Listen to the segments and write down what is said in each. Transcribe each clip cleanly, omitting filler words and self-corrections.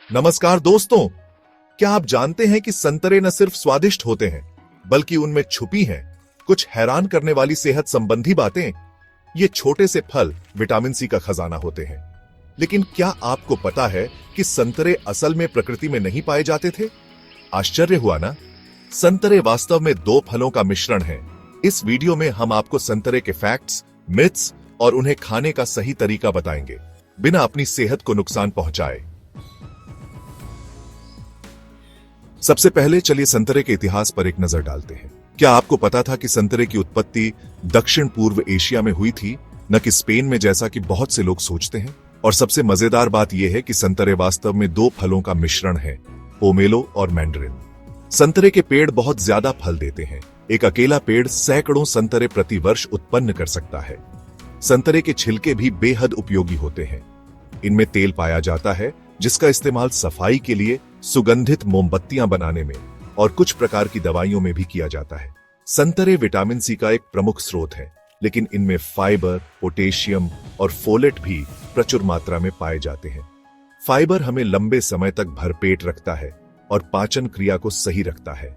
नमस्कार दोस्तों, क्या आप जानते हैं कि संतरे न सिर्फ स्वादिष्ट होते हैं बल्कि उनमें छुपी हैं कुछ हैरान करने वाली सेहत संबंधी बातें। ये छोटे से फल विटामिन सी का खजाना होते हैं। लेकिन क्या आपको पता है कि संतरे असल में प्रकृति में नहीं पाए जाते थे? आश्चर्य हुआ ना? संतरे वास्तव में दो फलों का मिश्रण है। इस वीडियो में हम आपको संतरे के फैक्ट्स, मिथ्स और उन्हें खाने का सही तरीका बताएंगे, बिना अपनी सेहत को नुकसान पहुंचाए। सबसे पहले चलिए संतरे के इतिहास पर एक नजर डालते हैं। क्या आपको पता था कि संतरे की उत्पत्ति दक्षिण पूर्व एशिया में हुई थी, न कि स्पेन में, जैसा कि बहुत से लोग सोचते हैं? और सबसे मजेदार बात यह है कि संतरे वास्तव में दो फलों का मिश्रण है, पोमेलो और मैंडरिन। संतरे के पेड़ बहुत ज्यादा फल देते हैं। एक अकेला पेड़ सैकड़ों संतरे प्रति वर्ष उत्पन्न कर सकता है। संतरे के छिलके भी बेहद उपयोगी होते हैं। इनमें तेल पाया जाता है जिसका इस्तेमाल सफाई के लिए, सुगंधित मोमबत्तियां बनाने में और कुछ प्रकार की दवाइयों में भी किया जाता है। संतरे विटामिन सी का एक प्रमुख स्रोत है, लेकिन इनमें फाइबर, पोटेशियम और फोलेट भी प्रचुर मात्रा में पाए जाते हैं। फाइबर हमें लंबे समय तक भरपेट रखता है और पाचन क्रिया को सही रखता है।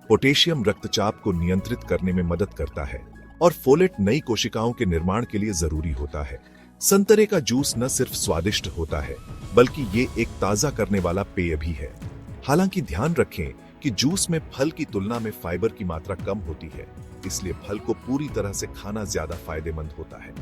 पोटेशियम रक्तचाप को नियंत्रित करने में मदद करता है और फोलेट नई कोशिकाओं के निर्माण के लिए जरूरी होता है। संतरे का जूस न सिर्फ स्वादिष्ट होता है बल्कि ये एक ताजा करने वाला पेय भी है। हालांकि ध्यान रखें कि जूस में फल की तुलना में फाइबर की मात्रा कम होती है, इसलिए फल को पूरी तरह से खाना ज्यादा फायदेमंद होता है।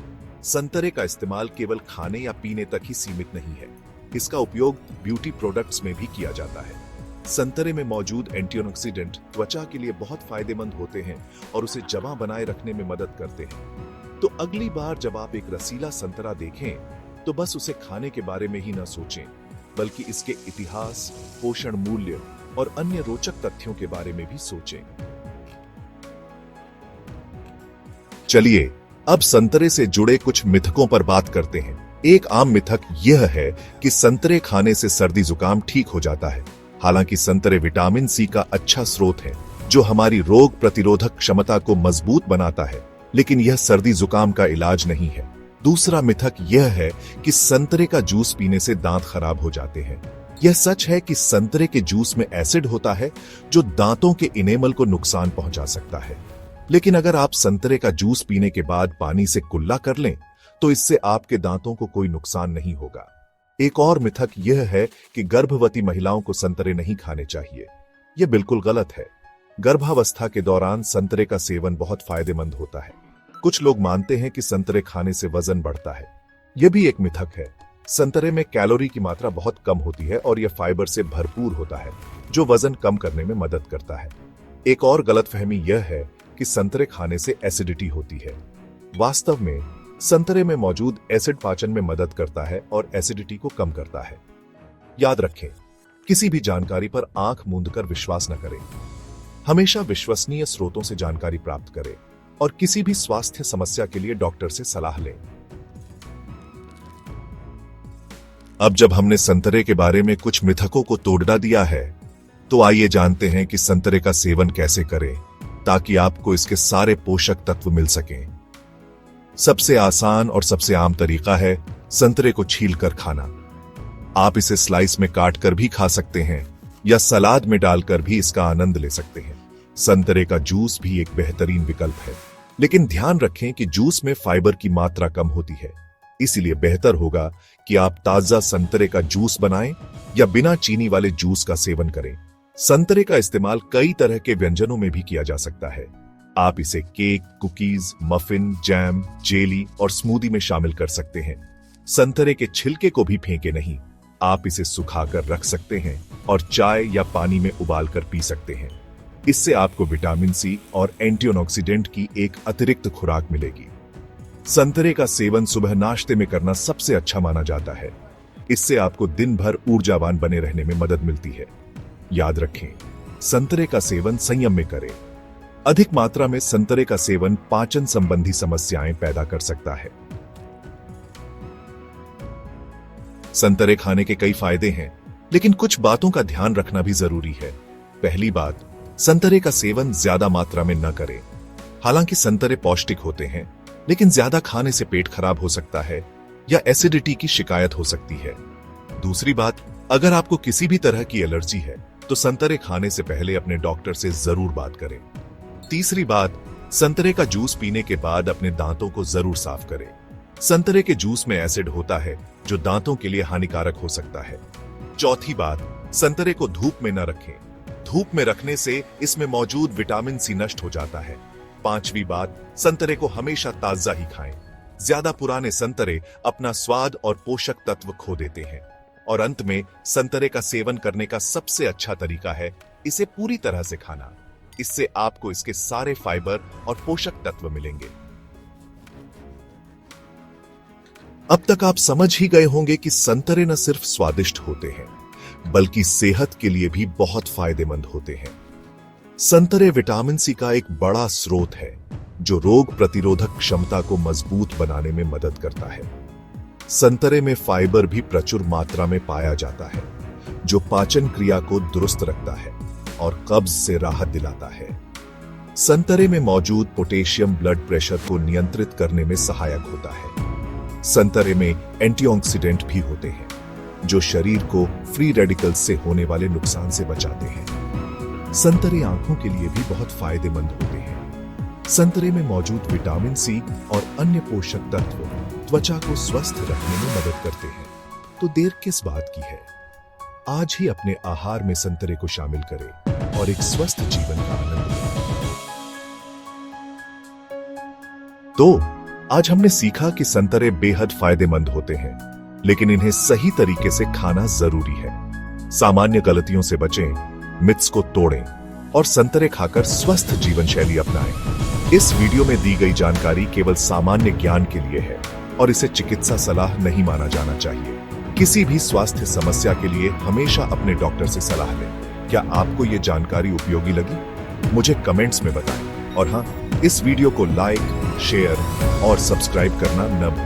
संतरे का इस्तेमाल केवल खाने या पीने तक ही सीमित नहीं है, इसका उपयोग ब्यूटी प्रोडक्ट्स में भी किया जाता है। संतरे में मौजूद एंटीऑक्सीडेंट त्वचा के लिए बहुत फायदेमंद होते हैं और उसे जमा बनाए रखने में मदद करते हैं। तो अगली बार जब आप एक रसीला संतरा देखें तो बस उसे खाने के बारे में ही न सोचें, बल्कि इसके इतिहास, पोषण मूल्य और अन्य रोचक तथ्यों के बारे में भी सोचें। चलिए अब संतरे से जुड़े कुछ मिथकों पर बात करते हैं। एक आम मिथक यह है कि संतरे खाने से सर्दी जुकाम ठीक हो जाता है। हालांकि संतरे विटामिन सी का अच्छा स्रोत है जो हमारी रोग प्रतिरोधक क्षमता को मजबूत बनाता है, लेकिन यह सर्दी जुकाम का इलाज नहीं है। दूसरा मिथक यह है कि संतरे का जूस पीने से दांत खराब हो जाते हैं। यह सच है कि संतरे के जूस में एसिड होता है जो दांतों के इनेमल को नुकसान पहुंचा सकता है, लेकिन अगर आप संतरे का जूस पीने के बाद पानी से कुल्ला कर लें तो इससे आपके दांतों को कोई नुकसान नहीं होगा। एक और मिथक यह है कि गर्भवती महिलाओं को संतरे नहीं खाने चाहिए। यह बिल्कुल गलत है। गर्भावस्था के दौरान संतरे का सेवन बहुत फायदेमंद होता है। कुछ लोग मानते हैं कि संतरे खाने से वजन बढ़ता है। यह भी एक मिथक है। संतरे में कैलोरी की मात्रा बहुत कम होती है और यह फाइबर से भरपूर होता है जो वजन कम करने में मदद करता है। एक और गलतफहमी यह है कि संतरे खाने से एसिडिटी होती है। वास्तव में संतरे में मौजूद एसिड पाचन में मदद करता है और एसिडिटी को कम करता है। याद रखें, किसी भी जानकारी पर आंख मूंदकर विश्वास न करें। हमेशा विश्वसनीय स्रोतों से जानकारी प्राप्त करें और किसी भी स्वास्थ्य समस्या के लिए डॉक्टर से सलाह लें। अब जब हमने संतरे के बारे में कुछ मिथकों को तोड़ दिया है, तो आइए जानते हैं कि संतरे का सेवन कैसे करें ताकि आपको इसके सारे पोषक तत्व मिल सकें। सबसे आसान और सबसे आम तरीका है संतरे को छीलकर खाना। आप इसे स्लाइस में काटकर भी खा सकते हैं या सलाद में डालकर भी इसका आनंद ले सकते हैं। संतरे का जूस भी एक बेहतरीन विकल्प है, लेकिन ध्यान रखें कि जूस में फाइबर की मात्रा कम होती है, इसलिए बेहतर होगा कि आप ताजा संतरे का जूस बनाएं या बिना चीनी वाले जूस का सेवन करें। संतरे का इस्तेमाल कई तरह के व्यंजनों में भी किया जा सकता है। आप इसे cake, cookies, muffin, jam, jelly और स्मूदी में शामिल कर सकते हैं। संतरे के छिलके को भी फेंके नहीं, आप इसे सुखाकर रख सकते हैं और चाय या पानी में उबालकर पी सकते हैं। इससे आपको विटामिन सी और एंटीऑक्सीडेंट की एक अतिरिक्त खुराक मिलेगी। संतरे का सेवन सुबह नाश्ते में करना सबसे अच्छा माना जाता है। इससे आपको दिन भर ऊर्जावान बने रहने में मदद मिलती है। याद रखें, संतरे का सेवन संयम में करें। अधिक मात्रा में संतरे का सेवन पाचन संबंधी समस्याएं पैदा कर सकता है। संतरे खाने के कई फायदे हैं, लेकिन कुछ बातों का ध्यान रखना भी जरूरी है। पहली बात, संतरे का सेवन ज्यादा मात्रा में न करें। हालांकि संतरे पौष्टिक होते हैं, लेकिन ज्यादा खाने से पेट खराब हो सकता है या एसिडिटी की शिकायत हो सकती है। दूसरी बात, अगर आपको किसी भी तरह की एलर्जी है तो संतरे खाने से पहले अपने डॉक्टर से जरूर बात करें। तीसरी बात, संतरे का जूस पीने के बाद अपने दांतों को जरूर साफ करें। संतरे के जूस में एसिड होता है जो दांतों के लिए हानिकारक हो सकता है। चौथी बात, संतरे को धूप में न रखें। धूप में रखने से इसमें मौजूद विटामिन सी नष्ट हो जाता है। पांचवी बात, संतरे को हमेशा ताजा ही खाएं। ज्यादा पुराने संतरे अपना स्वाद और पोषक तत्व खो देते हैं। और अंत में, संतरे का सेवन करने का सबसे अच्छा तरीका है इसे पूरी तरह से खाना। इससे आपको इसके सारे फाइबर और पोषक तत्व मिलेंगे। अब तक आप समझ ही गए होंगे कि संतरे न सिर्फ स्वादिष्ट होते हैं बल्कि सेहत के लिए भी बहुत फायदेमंद होते हैं। संतरे विटामिन सी का एक बड़ा स्रोत है जो रोग प्रतिरोधक क्षमता को मजबूत बनाने में मदद करता है। संतरे में फाइबर भी प्रचुर मात्रा में पाया जाता है जो पाचन क्रिया को दुरुस्त रखता है और कब्ज से राहत दिलाता है। संतरे में मौजूद पोटेशियम ब्लड प्रेशर को नियंत्रित करने में सहायक होता है। संतरे में एंटीऑक्सीडेंट भी होते हैं जो शरीर को फ्री रेडिकल्स से होने वाले नुकसान से बचाते हैं। संतरे आंखों के लिए भी बहुत फायदेमंद होते हैं। संतरे में मौजूद विटामिन सी और अन्य पोषक तत्व त्वचा को स्वस्थ रखने में मदद करते हैं। तो देर किस बात की है, आज ही अपने आहार में संतरे को शामिल करें और एक स्वस्थ जीवन का आनंद लें। तो आज हमने सीखा कि संतरे बेहद फायदेमंद होते हैं, लेकिन इन्हें सही तरीके से खाना जरूरी है। सामान्य गलतियों से बचें, मिथ्स को तोड़ें और संतरे खाकर स्वस्थ जीवन शैली अपनाएं। इस वीडियो में दी गई जानकारी केवल सामान्य ज्ञान के लिए है और इसे चिकित्सा सलाह नहीं माना जाना चाहिए। किसी भी स्वास्थ्य समस्या के लिए हमेशा अपने डॉक्टर से सलाह लें। क्या आपको ये जानकारी उपयोगी लगी? मुझे कमेंट्स में बताएं। और हाँ, इस वीडियो को लाइक, शेयर और सब्सक्राइब करना न भूलें।